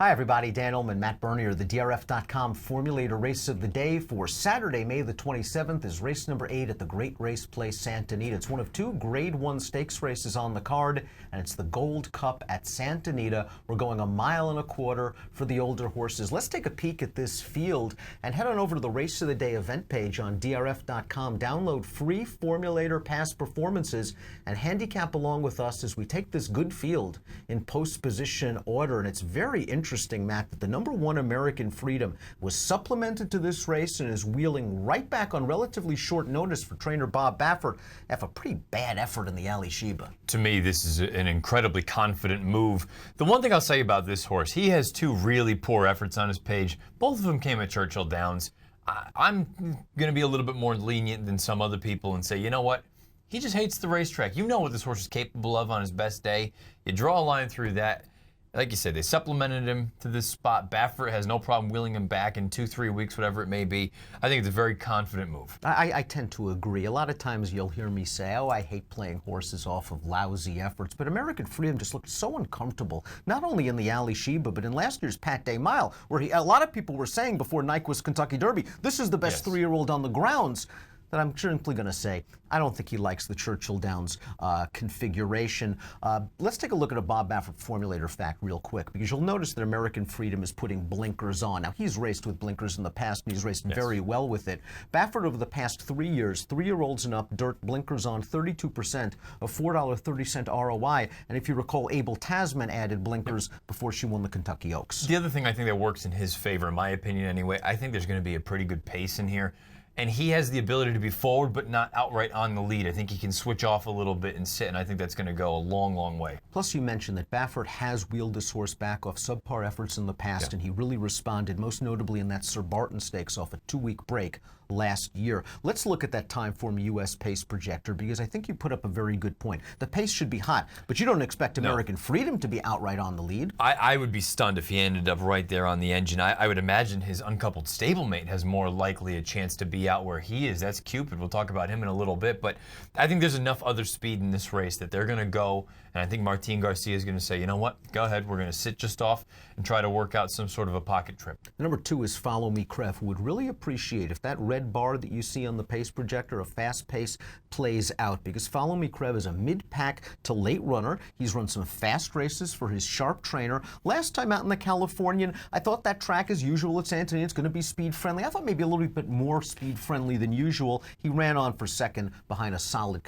Hi, everybody. Dan Ullman, Matt Bernier, the DRF.com Formulator Race of the Day for Saturday, May the 27th is race number 8 at the Great Race Place, Santa Anita. It's one of two Grade 1 stakes races on the card, and it's the Gold Cup at Santa Anita. We're going 1.25 miles for the older horses. Let's take a peek at this field and head on over to the Race of the Day event page on DRF.com. Download free Formulator past performances and handicap along with us as we take this good field in post-position order. And it's very interesting, Matt, that the number 1 American Freedom was supplemented to this race and is wheeling right back on relatively short notice for trainer Bob Baffert after a pretty bad effort in the Ali Sheba. To me, this is an incredibly confident move. The one thing I'll say about this horse, he has 2 really poor efforts on his page. Both of them came at Churchill Downs. I'm going to be a little bit more lenient than some other people and say, you know what? He just hates the racetrack. You know what this horse is capable of on his best day. You draw a line through that. Like you said, they supplemented him to this spot. Baffert has no problem wheeling him back in 2-3 weeks, whatever it may be. I think it's a very confident move. I tend to agree. A lot of times you'll hear me say, oh, I hate playing horses off of lousy efforts. But American Freedom just looked so uncomfortable, not only in the Ali Sheba, but in last year's Pat Day Mile, where a lot of people were saying before Nyquist's Kentucky Derby, this is the best 3-year-old on the grounds. That I'm simply going to say, I don't think he likes the Churchill Downs configuration. Let's take a look at a Bob Baffert formulator fact real quick, because you'll notice that American Freedom is putting blinkers on. Now, he's raced with blinkers in the past, and he's raced very well with it. Baffert, over the past 3 years, 3-year-olds and up, dirt, blinkers on, 32%, a $4.30 ROI. And if you recall, Abel Tasman added blinkers before she won the Kentucky Oaks. The other thing I think that works in his favor, in my opinion anyway, I think there's going to be a pretty good pace in here. And he has the ability to be forward, but not outright on the lead. I think he can switch off a little bit and sit, and I think that's going to go a long, long way. Plus, you mentioned that Baffert has wheeled this horse back off subpar efforts in the past, and he really responded, most notably in that Sir Barton Stakes off a 2-week break last year. Let's look at that Timeform U.S. pace projector, because I think you put up a very good point. The pace should be hot, but you don't expect American Freedom to be outright on the lead. I would be stunned if he ended up right there on the engine. I would imagine his uncoupled stablemate has more likely a chance to be out where he is. That's Cupid. We'll talk about him in a little bit, but I think there's enough other speed in this race that they're going to go, and I think Martin Garcia is going to say, you know what, go ahead, we're going to sit just off and try to work out some sort of a pocket trip. Number 2 is Follow Me Crev, who would really appreciate if that red bar that you see on the pace projector, a fast pace, plays out, because Follow Me Crev is a mid-pack to late runner. He's run some fast races for his sharp trainer. Last time out in the Californian, I thought that track, as usual at Santa Anita, it's going to be speed friendly. I thought maybe a little bit more speed friendly than usual. He ran on for second behind a solid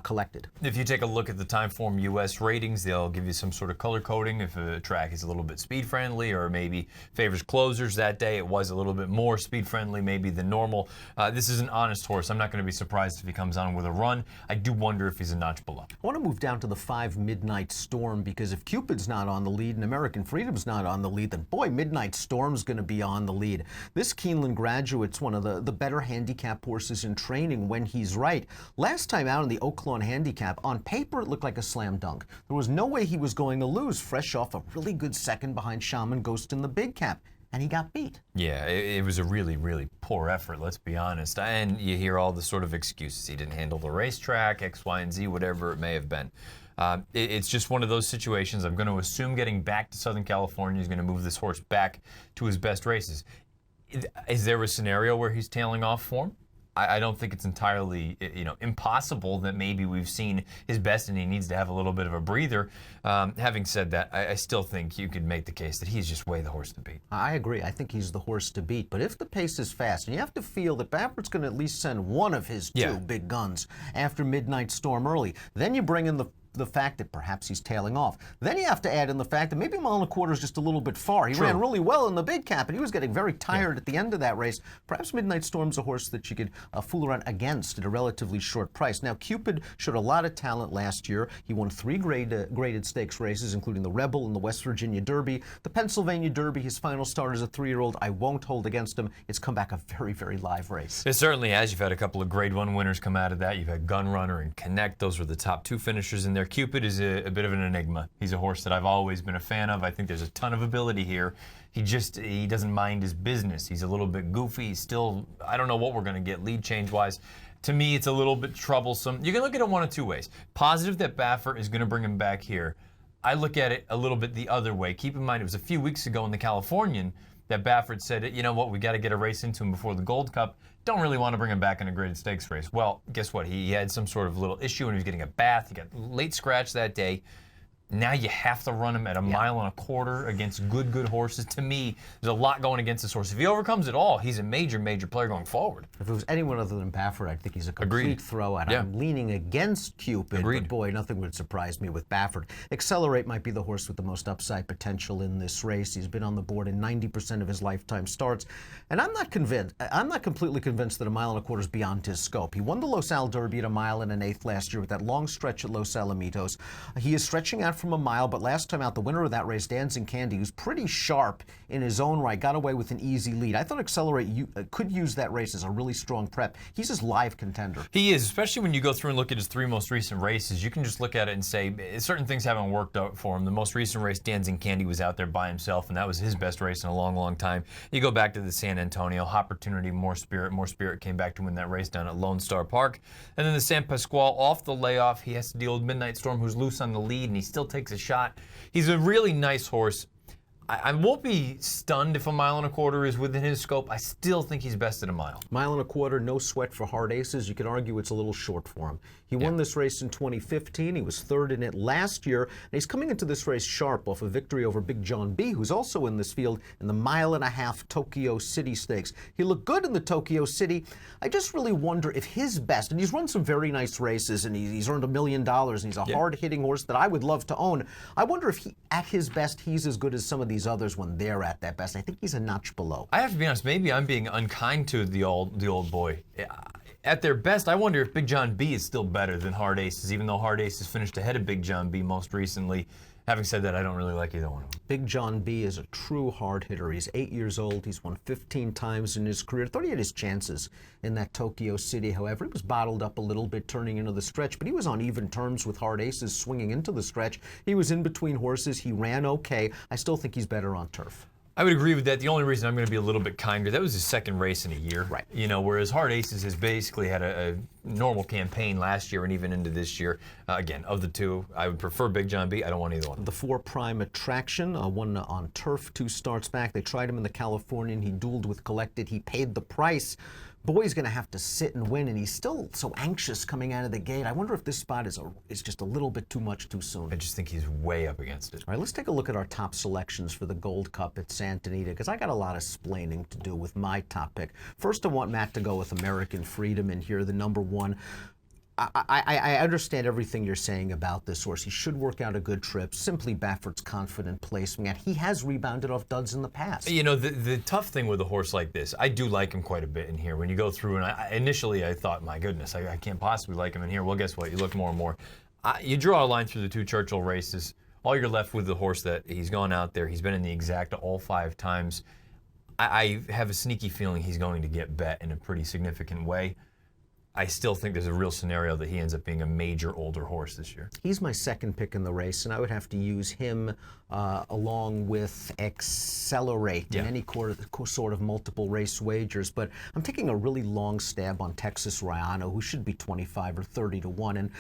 collected. If you take a look at the Timeform US ratings, they'll give you some sort of color coding if a track is a little bit speed friendly or maybe favors closers. That day it was a little bit more speed friendly maybe than normal. This is an honest horse. I'm not going to be surprised if he comes on with a run. I do wonder if he's a notch below. I want to move down to the 5 Midnight Storm, because if Cupid's not on the lead and American Freedom's not on the lead, then boy, Midnight Storm's going to be on the lead. This Keeneland graduate's one of the better handicap horses in training when he's right. Last time out in the Oaklawn handicap, on paper it looked like a slam dunk. There was no way he was going to lose, fresh off a really good second behind Shaman Ghost in the big cap. And he got beat. Yeah, it was a really, really poor effort, let's be honest. And you hear all the sort of excuses. He didn't handle the racetrack, X, Y, and Z, whatever it may have been. It's just one of those situations. I'm going to assume getting back to Southern California is going to move this horse back to his best races. Is there a scenario where he's tailing off form? I don't think it's entirely, impossible that maybe we've seen his best and he needs to have a little bit of a breather. Having said that, I still think you could make the case that he's just way the horse to beat. I agree. I think he's the horse to beat. But if the pace is fast, and you have to feel that Baffert's going to at least send one of his 2 big guns after Midnight Storm early, then you bring in the fact that perhaps he's tailing off. Then you have to add in the fact that maybe 1.25 miles is just a little bit far. He ran really well in the big cap, and he was getting very tired at the end of that race. Perhaps Midnight Storm's a horse that you could fool around against at a relatively short price. Now, Cupid showed a lot of talent last year. He won 3 graded stakes races, including the Rebel and the West Virginia Derby. The Pennsylvania Derby, his final start as a 3-year-old, I won't hold against him. It's come back a very, very live race. It certainly has. You've had a couple of Grade 1 winners come out of that. You've had Gunrunner and Connect. Those were the top 2 finishers in there. Cupid is a bit of an enigma. He's a horse that I've always been a fan of. I think there's a ton of ability here. He doesn't mind his business. He's a little bit goofy. He's still, I don't know what we're going to get lead change-wise. To me, it's a little bit troublesome. You can look at it one of 2 ways. Positive that Baffert is going to bring him back here. I look at it a little bit the other way. Keep in mind, it was a few weeks ago in the Californian that Baffert said, you know what, we got to get a race into him before the Gold Cup. Don't really want to bring him back in a graded stakes race. Well, guess what? He had some sort of little issue and he was getting a bath. He got late scratch that day. Now you have to run him at a mile and a quarter against good horses. To me, there's a lot going against this horse. If he overcomes it all, he's a major player going forward. If it was anyone other than Baffert, I think he's a complete throwout. Yeah. I'm leaning against Cupid, but boy, nothing would surprise me with Baffert. Accelerate might be the horse with the most upside potential in this race. He's been on the board in 90% of his lifetime starts, and I'm not convinced. I'm not completely convinced that a mile and a quarter is beyond his scope. He won the Los Al Derby at a mile and an eighth last year with that long stretch at Los Alamitos. He is stretching out from a mile, but last time out, the winner of that race, Dancing Candy, who's pretty sharp in his own right, got away with an easy lead. I thought Accelerate could use that race as a really strong prep. He's his live contender. He is, especially when you go through and look at his 3 most recent races. You can just look at it and say certain things haven't worked out for him. The most recent race, Dancing Candy, was out there by himself, and that was his best race in a long time. You go back to the San Antonio, Opportunity, More Spirit came back to win that race down at Lone Star Park. And then the San Pasquale, off the layoff, he has to deal with Midnight Storm, who's loose on the lead, and he still takes a shot. He's a really nice horse. I won't be stunned if a mile and a quarter is within his scope. I still think he's best at a mile. Mile and a quarter, no sweat for Hard Aces. You could argue it's a little short for him. He won this race in 2015. He was third in it last year. And he's coming into this race sharp off a victory over Big John B, who's also in this field in the mile and a half Tokyo City Stakes. He looked good in the Tokyo City. I just really wonder if his best, and he's run some very nice races, and he's earned $1 million, and he's a hard-hitting horse that I would love to own. I wonder if at his best, he's as good as some of these others when they're at that best. I think he's a notch below. I have to be honest, maybe I'm being unkind to the old boy. At their best, I wonder if Big John B is still better than Hard Aces, even though Hard Aces finished ahead of Big John B most recently. Having said that, I don't really like either one of them. Big John B is a true hard hitter. He's 8 years old. He's won 15 times in his career. I thought he had his chances in that Tokyo City. However, he was bottled up a little bit turning into the stretch, but he was on even terms with Hard Aces swinging into the stretch. He was in between horses. He ran okay. I still think he's better on turf. I would agree with that. The only reason I'm going to be a little bit kinder, that was his second race in a year. Right. You know, whereas Hard Aces has basically had a normal campaign last year and even into this year. Again, of the two, I would prefer Big John B. I don't want either one. The 4 Prime Attraction, one on turf 2 starts back. They tried him in the Californian. He dueled with Collected. He paid the price. Boy's going to have to sit and win, and he's still so anxious coming out of the gate. I wonder if this spot is just a little bit too much too soon. I just think he's way up against it. All right, let's take a look at our top selections for the Gold Cup at Santa Anita, because I got a lot of splaining to do with my top pick. First, I want Matt to go with American Freedom in here, the number 1. I understand everything you're saying about this horse. He should work out a good trip. Simply Baffert's confident placing, and he has rebounded off duds in the past. You know, the tough thing with a horse like this, I do like him quite a bit in here. When you go through, and initially I thought, my goodness, I can't possibly like him in here. Well, guess what? You look more and more. You draw a line through the 2 Churchill races. All you're left with the horse that he's gone out there. He's been in the exacta all 5 times. I have a sneaky feeling he's going to get bet in a pretty significant way. I still think there's a real scenario that he ends up being a major older horse this year. He's my second pick in the race, and I would have to use him along with Accelerate in any sort of multiple race wagers. But I'm taking a really long stab on Texas Rayano, who should be 25 or 30 to 1. And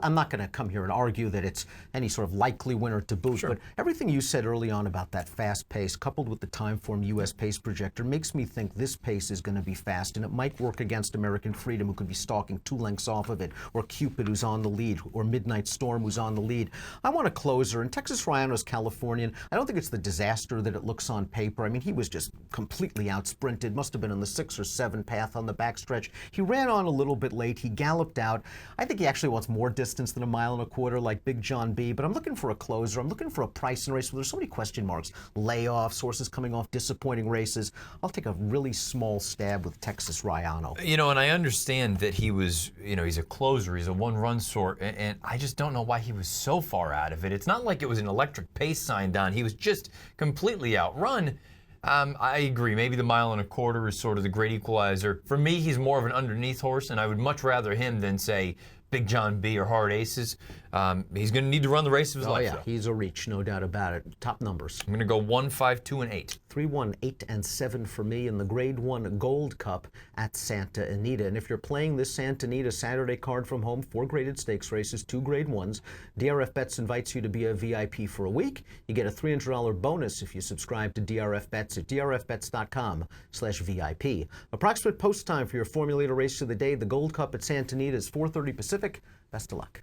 I'm not going to come here and argue that it's any sort of likely winner to boot. But everything you said early on about that fast pace, coupled with the Timeform U.S. pace projector, makes me think this pace is going to be fast, and it might work against American Freedom, who could be stalking 2 lengths off of it, or Cupid, who's on the lead, or Midnight Storm, who's on the lead. I want a closer, and Texas Rayano's Californian. I don't think it's the disaster that it looks on paper. I mean, he was just completely out-sprinted, must have been in the 6 or 7 path on the backstretch. He ran on a little bit late. He galloped out. I think he actually wants more distance than a mile and a quarter like Big John B, but I'm looking for a closer. I'm looking for a price in a race where there's so many question marks. Layoffs, horses coming off disappointing races. I'll take a really small stab with Texas Rayano. You know, and I understand that he was, you know, he's a closer, he's a one-run sort, and I just don't know why he was so far out of it. It's not like it was an electric pace signed on. He was just completely outrun. I agree. Maybe the mile and a quarter is sort of the great equalizer. For me, he's more of an underneath horse, and I would much rather him than, say, Big John B or Hard Aces. He's going to need to run the race of his Oh life, yeah, though. he's a reach, no doubt about it. Top numbers. I'm going to go 1, 5, 2, and 8. 3, 1, 8, and 7 for me in the Grade 1 Gold Cup at Santa Anita. And if you're playing this Santa Anita Saturday card from home, 4 graded stakes races, 2 Grade 1s, DRF Bets invites you to be a VIP for a week. You get a $300 bonus if you subscribe to DRF Bets at drfbets.com/VIP. Approximate post time for your Formulator race of the day. The Gold Cup at Santa Anita is 4:30 Pacific. Best of luck.